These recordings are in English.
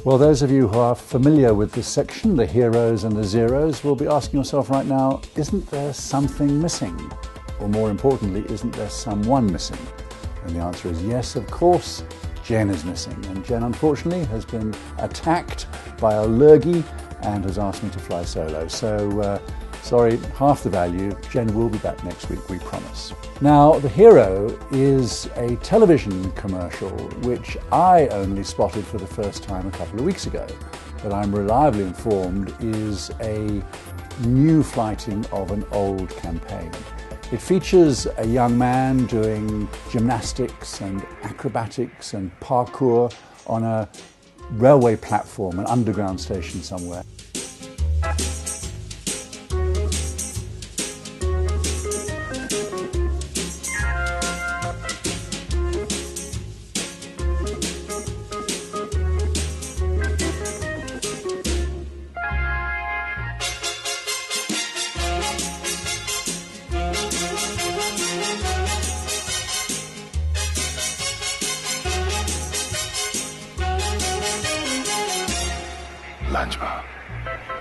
Well, those of you who are familiar with this section, the heroes and the zeros, will be asking yourself right now, isn't there something missing? Or more importantly, isn't there someone missing? And the answer is yes, of course, Jen is missing. And Jen, unfortunately, has been attacked by a lurgy and has asked me to fly solo. So, sorry, half the value. Jen will be back next week, we promise. Now, the hero is a television commercial, which I only spotted for the first time a couple of weeks ago, but I'm reliably informed is a new flighting of an old campaign. It features a young man doing gymnastics and acrobatics and parkour on a railway platform, an underground station somewhere. Lunch Bar.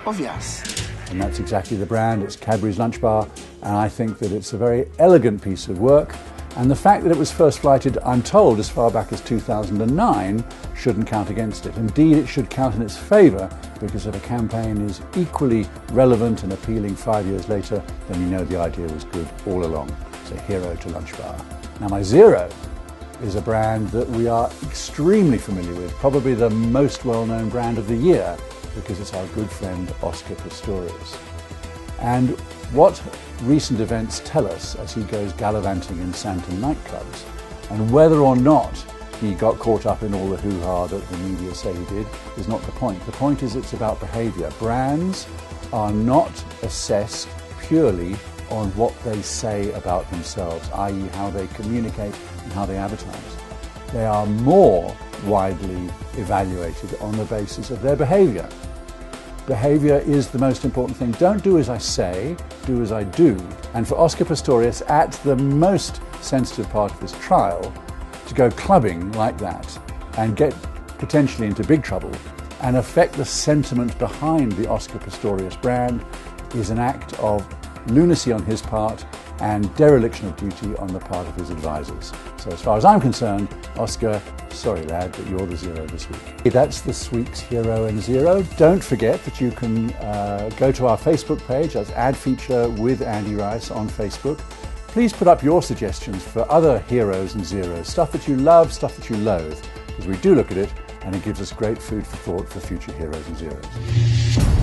Obvious. And that's exactly the brand. It's Cadbury's Lunch Bar, and I think that it's a very elegant piece of work. And the fact that it was first flighted, I'm told, as far back as 2009 shouldn't count against it. Indeed, it should count in its favour, because if a campaign is equally relevant and appealing 5 years later, then you know the idea was good all along. So hero to Lunch Bar. Now my zero is a brand that we are extremely familiar with, probably the most well-known brand of the year, because it's our good friend Oscar Pistorius. And what recent events tell us as he goes gallivanting in Santon nightclubs, and whether or not he got caught up in all the hoo-ha that the media say he did, is not the point. The point is it's about behaviour. Brands are not assessed purely on what they say about themselves, i.e. how they communicate and how they advertise. They are more widely evaluated on the basis of their behaviour. Behaviour is the most important thing. Don't do as I say, do as I do. And for Oscar Pistorius, at the most sensitive part of his trial, to go clubbing like that and get potentially into big trouble and affect the sentiment behind the Oscar Pistorius brand is an act of lunacy on his part and dereliction of duty on the part of his advisors. So as far as I'm concerned, Oscar, sorry lad, but you're the zero this week. That's this week's Hero and Zero. Don't forget that you can go to our Facebook page, that's Ad Feature with Andy Rice on Facebook. Please put up your suggestions for other heroes and zeros, stuff that you love, stuff that you loathe, because we do look at it and it gives us great food for thought for future heroes and zeros.